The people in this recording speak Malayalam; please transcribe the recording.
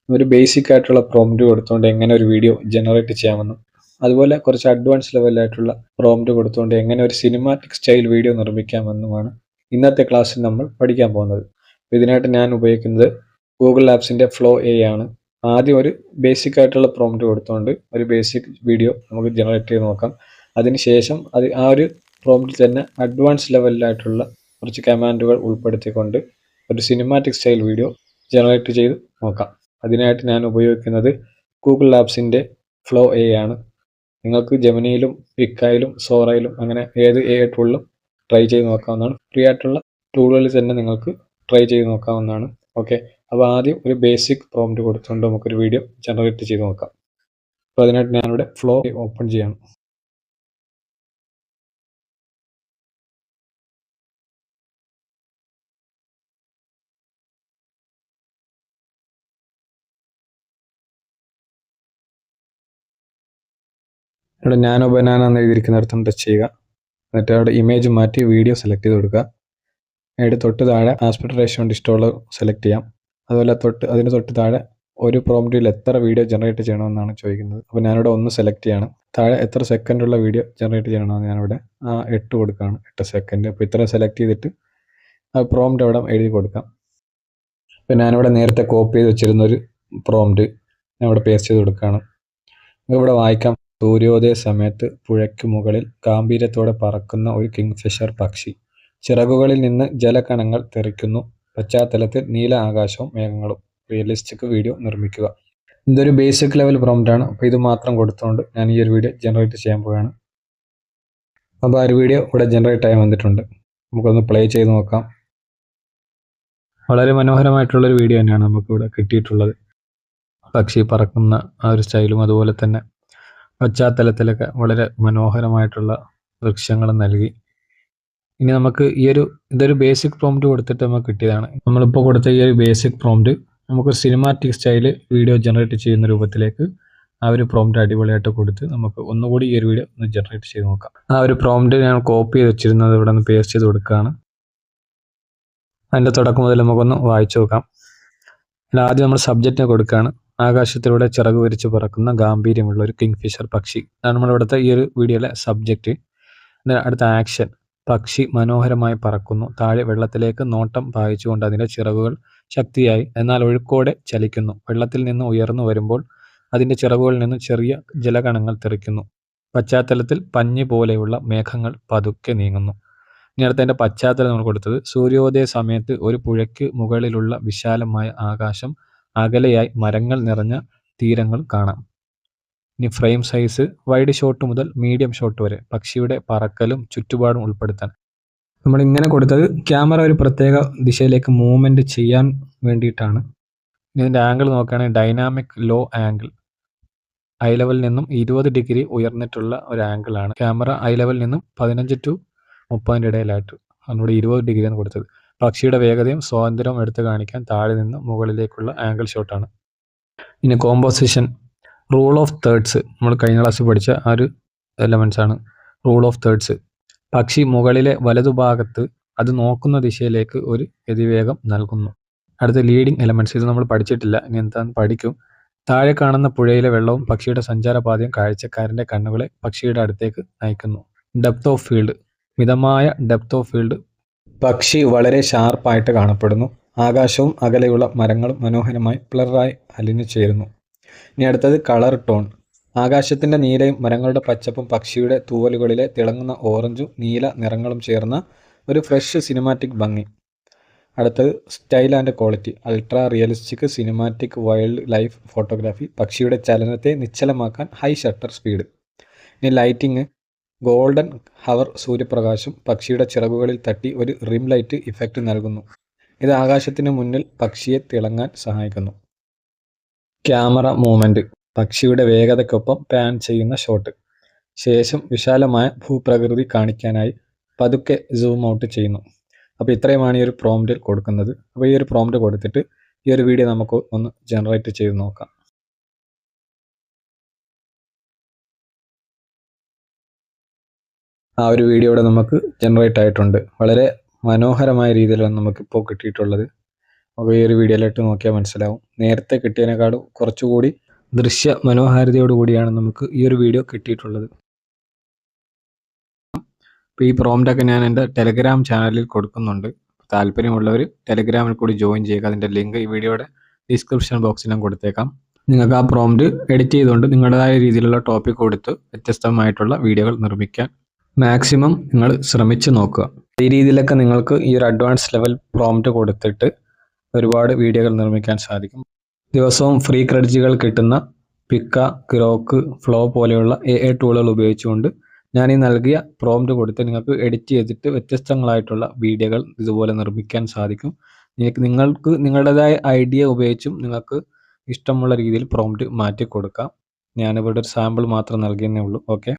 ഒരു ബേസിക് ആയിട്ടുള്ള പ്രോംപ്റ്റ് കൊടുത്തുകൊണ്ട് എങ്ങനെ ഒരു വീഡിയോ ജനറേറ്റ് ചെയ്യാമെന്നും അതുപോലെ കുറച്ച് അഡ്വാൻസ് ലെവലായിട്ടുള്ള പ്രോംപ്റ്റ് കൊടുത്തുകൊണ്ട് എങ്ങനെ ഒരു സിനിമാറ്റിക് സ്റ്റൈൽ വീഡിയോ നിർമ്മിക്കാമെന്നുമാണ് ഇന്നത്തെ ക്ലാസ്സിൽ നമ്മൾ പഠിക്കാൻ പോകുന്നത്. ഇതിനായിട്ട് ഞാൻ ഉപയോഗിക്കുന്നത് ഗൂഗിൾ ആപ്സിൻ്റെ ഫ്ലോ എ ആണ്. ആദ്യം ഒരു ബേസിക് ആയിട്ടുള്ള പ്രോംപ്റ്റ് കൊടുത്തുകൊണ്ട് ഒരു ബേസിക് വീഡിയോ നമുക്ക് ജനറേറ്റ് ചെയ്ത് നോക്കാം. അതിനുശേഷം ആ ഒരു പ്രോംപ്റ്റിൽ തന്നെ അഡ്വാൻസ് ലെവലിലായിട്ടുള്ള കുറച്ച് കമാൻഡുകൾ ഉൾപ്പെടുത്തിക്കൊണ്ട് ഒരു സിനിമാറ്റിക് സ്റ്റൈൽ വീഡിയോ ജനറേറ്റ് ചെയ്ത് നോക്കാം. അതിനായിട്ട് ഞാൻ ഉപയോഗിക്കുന്നത് ഗൂഗിൾ ആപ്സിൻ്റെ ഫ്ലോ എ ആണ്. നിങ്ങൾക്ക് ജെമിനിയിലും പിക്കായിലും സോറയിലും അങ്ങനെ ഏത് എ ടൂളിലും ട്രൈ ചെയ്ത് നോക്കാവുന്നതാണ്. ഫ്രീ ആയിട്ടുള്ള ടൂളുകളിൽ തന്നെ നിങ്ങൾക്ക് ട്രൈ ചെയ്ത് നോക്കാവുന്നതാണ്. ഓക്കെ, അപ്പോൾ ആദ്യം ഒരു ബേസിക് പ്രോംപ്റ്റ് കൊടുത്തുകൊണ്ട് നമുക്കൊരു വീഡിയോ ജനറേറ്റ് ചെയ്ത് നോക്കാം. അപ്പോൾ അതിനായിട്ട് ഞാനിവിടെ ഫ്ലോ ഓപ്പൺ ചെയ്യണം. ഇവിടെ നാനോ ബനാന എന്ന് എഴുതിയിരിക്കുന്നിടത്തും ടച്ച് ചെയ്യുക. എന്നിട്ട് അവിടെ ഇമേജ് മാറ്റി വീഡിയോ സെലക്ട് ചെയ്ത് കൊടുക്കുക. അതിൻ്റെ തൊട്ട് താഴെ ആസ്പെക്ട് റേഷ്യോ ഡിസ്റ്റോളർ സെലക്ട് ചെയ്യാം. അതുപോലെ അതിന് തൊട്ട് താഴെ ഒരു പ്രോംപ്റ്റിൽ എത്ര വീഡിയോ ജനറേറ്റ് ചെയ്യണമെന്നാണ് ചോദിക്കുന്നത്. അപ്പോൾ ഞാനിവിടെ 1 സെലക്ട് ചെയ്യണം. താഴെ എത്ര സെക്കൻഡുള്ള വീഡിയോ ജനറേറ്റ് ചെയ്യണമെന്ന് ഞാനിവിടെ 8 കൊടുക്കുകയാണ്, 8 സെക്കൻഡ്. അപ്പോൾ ഇത്ര സെലക്ട് ചെയ്തിട്ട് ആ പ്രോംപ്റ്റ് അവിടെ എഴുതി കൊടുക്കാം. അപ്പോൾ ഞാനിവിടെ നേരത്തെ കോപ്പി ചെയ്ത് വെച്ചിരുന്നൊരു പ്രോംപ്റ്റ് ഞാൻ ഇവിടെ പേസ്റ്റ് ചെയ്ത് കൊടുക്കുകയാണ്. ഇവിടെ വായിക്കാം: സൂര്യോദയ സമയത്ത് പുഴയ്ക്ക് മുകളിൽ ഗാംഭീര്യത്തോടെ പറക്കുന്ന ഒരു കിങ്ഫിഷർ പക്ഷി. ചിറകുകളിൽ നിന്ന് ജലകണങ്ങൾ തെറിക്കുന്നു. പശ്ചാത്തലത്തിൽ നീല ആകാശവും മേഘങ്ങളും. റിയലിസ്റ്റിക് വീഡിയോ നിർമ്മിക്കുക. ഇതൊരു ബേസിക് ലെവൽ പ്രോംപ്റ്റ് ആണ്. അപ്പോൾ ഇത് മാത്രം കൊടുത്തുകൊണ്ട് ഞാൻ ഈ ഒരു വീഡിയോ ജനറേറ്റ് ചെയ്യാൻ പോവുകയാണ്. അപ്പോൾ ആ ഒരു വീഡിയോ ഇവിടെ ജനറേറ്റ് ആയി വന്നിട്ടുണ്ട്. നമുക്കൊന്ന് പ്ലേ ചെയ്ത് നോക്കാം. വളരെ മനോഹരമായിട്ടുള്ളൊരു വീഡിയോ തന്നെയാണ് നമുക്കിവിടെ കിട്ടിയിട്ടുള്ളത്. പക്ഷി പറക്കുന്ന ആ ഒരു സ്റ്റൈലും അതുപോലെ തന്നെ പശ്ചാത്തലത്തിലൊക്കെ വളരെ മനോഹരമായിട്ടുള്ള ദൃശ്യങ്ങൾ നൽകി. ഇനി നമുക്ക് ഇതൊരു ബേസിക് പ്രോംപ്റ്റ് കൊടുത്തിട്ട് നമുക്ക് കിട്ടിയതാണ്. നമ്മളിപ്പോൾ കൊടുത്ത ഈ ഒരു ബേസിക് പ്രോംപ്റ്റ് നമുക്ക് സിനിമാറ്റിക് സ്റ്റൈൽ വീഡിയോ ജനറേറ്റ് ചെയ്യുന്ന രൂപത്തിലേക്ക് ആ ഒരു പ്രോംപ്റ്റ് അടിപൊളിയായിട്ട് കൊടുത്ത് നമുക്ക് ഒന്നുകൂടി ഈ ഒരു വീഡിയോ ഒന്ന് ജനറേറ്റ് ചെയ്ത് നോക്കാം. ആ ഒരു പ്രോംപ്റ്റ് ഞാൻ കോപ്പി ചെയ്ത് വെച്ചിരുന്നത് ഇവിടെ നിന്ന് പേസ്റ്റ് ചെയ്ത് കൊടുക്കുകയാണ്. അതിൻ്റെ തുടക്കം മുതൽ നമുക്കൊന്ന് വായിച്ചു നോക്കാം. ആദ്യം നമ്മൾ സബ്ജക്റ്റിനെ കൊടുക്കുകയാണ്. ആകാശത്തിലൂടെ ചിറക് വിരിച്ച് പറക്കുന്ന ഗാംഭീര്യമുള്ള ഒരു കിങ്ഫിഷർ പക്ഷി. അതാണ് നമ്മളിവിടുത്തെ ഈ ഒരു വീഡിയോയിലെ സബ്ജക്റ്റ്. അടുത്ത ആക്ഷൻ: പക്ഷി മനോഹരമായി പറക്കുന്നു. താഴെ വെള്ളത്തിലേക്ക് നോട്ടം പായിച്ചുകൊണ്ട് അതിൻ്റെ ചിറകുകൾ ശക്തിയായി എന്നാൽ ഒഴുക്കോടെ ചലിക്കുന്നു. വെള്ളത്തിൽ നിന്ന് ഉയർന്നു വരുമ്പോൾ അതിൻ്റെ ചിറകുകളിൽ നിന്ന് ചെറിയ ജലകണങ്ങൾ തെറിക്കുന്നു. പശ്ചാത്തലത്തിൽ പഞ്ഞി പോലെയുള്ള മേഘങ്ങൾ പതുക്കെ നീങ്ങുന്നു. ഇനി അടുത്തതിൻ്റെ പശ്ചാത്തലം നമ്മൾ കൊടുത്തത്: സൂര്യോദയ സമയത്ത് ഒരു പുഴയ്ക്ക് മുകളിലുള്ള വിശാലമായ ആകാശം, അകലെയായി മരങ്ങൾ നിറഞ്ഞ തീരങ്ങൾ കാണാം. ഇനി ഫ്രെയിം സൈസ് വൈഡ് ഷോട്ട് മുതൽ മീഡിയം ഷോട്ട് വരെ. പക്ഷിയുടെ പറക്കലും ചുറ്റുപാടും ഉൾപ്പെടുത്താൻ നമ്മൾ ഇങ്ങനെ കൊടുത്തത് ക്യാമറ ഒരു പ്രത്യേക ദിശയിലേക്ക് മൂവ്മെൻറ്റ് ചെയ്യാൻ വേണ്ടിയിട്ടാണ്. ഇതിൻ്റെ ആംഗിൾ നോക്കുകയാണെങ്കിൽ ഡൈനാമിക് ലോ ആംഗിൾ, ഐ ലെവലിൽ നിന്നും 20 ഡിഗ്രി ഉയർന്നിട്ടുള്ള ഒരു ആംഗിളാണ്. ക്യാമറ ഐ ലെവലിൽ നിന്നും 15 to 30 ഇടയിലായിട്ട് അതിനോട് 20 ഡിഗ്രിയാണ് കൊടുത്തത്. പക്ഷിയുടെ വേഗതയും സ്വാതന്ത്ര്യവും എടുത്തു കാണിക്കാൻ താഴെ നിന്ന് മുകളിലേക്കുള്ള ആംഗിൾ ഷോട്ടാണ്. ഇനി കോമ്പോസിഷൻ, റൂൾ ഓഫ് തേർഡ്സ് നമ്മൾ കഴിഞ്ഞ ക്ലാസ്സിൽ പഠിച്ച ആ ഒരു എലമെൻറ്റ്സ് ആണ്. റൂൾ ഓഫ് തേർഡ്സ്: പക്ഷി മുകളിലെ വലതുഭാഗത്ത് അത് നോക്കുന്ന ദിശയിലേക്ക് ഒരു ഗതിവേഗം നൽകുന്നു. അടുത്ത ലീഡിങ് എലമെൻറ്റ്സ്, ഇത് നമ്മൾ പഠിച്ചിട്ടില്ല, ഇനി എന്താണെന്ന് പഠിക്കും. താഴെ കാണുന്ന പുഴയിലെ വെള്ളവും പക്ഷിയുടെ സഞ്ചാരപാതയും കാഴ്ചക്കാരൻ്റെ കണ്ണുകളെ പക്ഷിയുടെ അടുത്തേക്ക് നയിക്കുന്നു. ഡെപ്ത് ഓഫ് ഫീൽഡ്: മിതമായ ഡെപ്ത് ഓഫ് ഫീൽഡ്, പക്ഷി വളരെ ഷാർപ്പായിട്ട് കാണപ്പെടുന്നു. ആകാശവും അകലെയുള്ള മരങ്ങളും മനോഹരമായി ബ്ലറായി അലിഞ്ഞു ചേരുന്നു. ഇനി അടുത്തത് കളർ ടോൺ: ആകാശത്തിൻ്റെ നീലയും മരങ്ങളുടെ പച്ചപ്പും പക്ഷിയുടെ തൂവലുകളിലെ തിളങ്ങുന്ന ഓറഞ്ചും നീല നിറങ്ങളും ചേർന്ന ഒരു ഫ്രഷ് സിനിമാറ്റിക് ഭംഗി. അടുത്തത് style and quality: ultra realistic cinematic wild life photography. പക്ഷിയുടെ ചലനത്തെ നിശ്ചലമാക്കാൻ ഹൈ ഷട്ടർ സ്പീഡ്. ഇനി ലൈറ്റിംഗ്: ഗോൾഡൻ ഹവർ സൂര്യപ്രകാശം പക്ഷിയുടെ ചിറകുകളിൽ തട്ടി ഒരു റിം ലൈറ്റ് ഇഫക്റ്റ് നൽകുന്നു. ഇത് ആകാശത്തിന് മുന്നിൽ പക്ഷിയെ തിളങ്ങാൻ സഹായിക്കുന്നു. ക്യാമറ മൂവ്മെൻറ്റ്: പക്ഷിയുടെ വേഗതയ്ക്കൊപ്പം പാൻ ചെയ്യുന്ന ഷോട്ട്. ശേഷം വിശാലമായ ഭൂപ്രകൃതി കാണിക്കാനായി പതുക്കെ സൂം ഔട്ട് ചെയ്യുന്നു. അപ്പോൾ ഇത്രയുമാണ് ഈ ഒരു പ്രോംപ്റ്റിൽ കൊടുക്കുന്നത്. അപ്പോൾ ഈ ഒരു പ്രോംപ്റ്റ് കൊടുത്തിട്ട് ഈ ഒരു വീഡിയോ നമുക്ക് ഒന്ന് ജനറേറ്റ് ചെയ്ത് നോക്കാം. ആ ഒരു വീഡിയോ ഇവിടെ നമുക്ക് ജനറേറ്റ് ആയിട്ടുണ്ട്. വളരെ മനോഹരമായ രീതിയിലാണ് നമുക്കിപ്പോൾ കിട്ടിയിട്ടുള്ളത്. ഈ ഒരു വീഡിയോയിലിട്ട് നോക്കിയാൽ മനസ്സിലാവും. നേരത്തെ കിട്ടിയതിനേക്കാളും കുറച്ചുകൂടി ദൃശ്യ മനോഹാരിതയോടുകൂടിയാണ് നമുക്ക് ഈ ഒരു വീഡിയോ കിട്ടിയിട്ടുള്ളത്. അപ്പോൾ ഈ പ്രോംപ്റ്റൊക്കെ ഞാൻ എൻ്റെ ടെലഗ്രാം ചാനലിൽ കൊടുക്കുന്നുണ്ട്. താല്പര്യമുള്ളവർ ടെലഗ്രാമിൽ കൂടി ജോയിൻ ചെയ്യുക. അതിൻ്റെ ലിങ്ക് ഈ വീഡിയോയുടെ ഡിസ്ക്രിപ്ഷൻ ബോക്സിൽ ഞാൻ കൊടുത്തേക്കാം. നിങ്ങൾക്ക് ആ പ്രോംപ്റ്റ് എഡിറ്റ് ചെയ്തുകൊണ്ട് നിങ്ങളുടേതായ രീതിയിലുള്ള ടോപ്പിക് കൊടുത്ത് വ്യത്യസ്തമായിട്ടുള്ള വീഡിയോകൾ നിർമ്മിക്കാൻ മാക്സിമം നിങ്ങൾ ശ്രമിച്ച് നോക്കുക. ഈ രീതിയിലൊക്കെ നിങ്ങൾക്ക് ഈ ഒരു അഡ്വാൻസ് ലെവൽ പ്രോംപ്റ്റ് കൊടുത്തിട്ട് ഒരുപാട് വീഡിയോകൾ നിർമ്മിക്കാൻ സാധിക്കും. ദിവസവും ഫ്രീ ക്രെഡിറ്റുകൾ കിട്ടുന്ന പിക്ക, ഗ്രോക്ക്, ഫ്ലോ പോലെയുള്ള AI ടൂളുകൾ ഉപയോഗിച്ചുകൊണ്ട് ഞാൻ ഈ നൽകിയ പ്രോംപ്റ്റ് കൊടുത്ത് നിങ്ങൾക്ക് എഡിറ്റ് ചെയ്തിട്ട് വ്യത്യസ്തങ്ങളായിട്ടുള്ള വീഡിയോകൾ ഇതുപോലെ നിർമ്മിക്കാൻ സാധിക്കും. നിങ്ങൾക്ക് നിങ്ങളുടേതായ ഐഡിയ ഉപയോഗിച്ചും നിങ്ങൾക്ക് ഇഷ്ടമുള്ള രീതിയിൽ പ്രോംപ്റ്റ് മാറ്റി കൊടുക്കാം. ഞാനിവിടെ ഒരു സാമ്പിൾ മാത്രം നൽകിയെന്നേ ഉള്ളൂ. ഓക്കെ.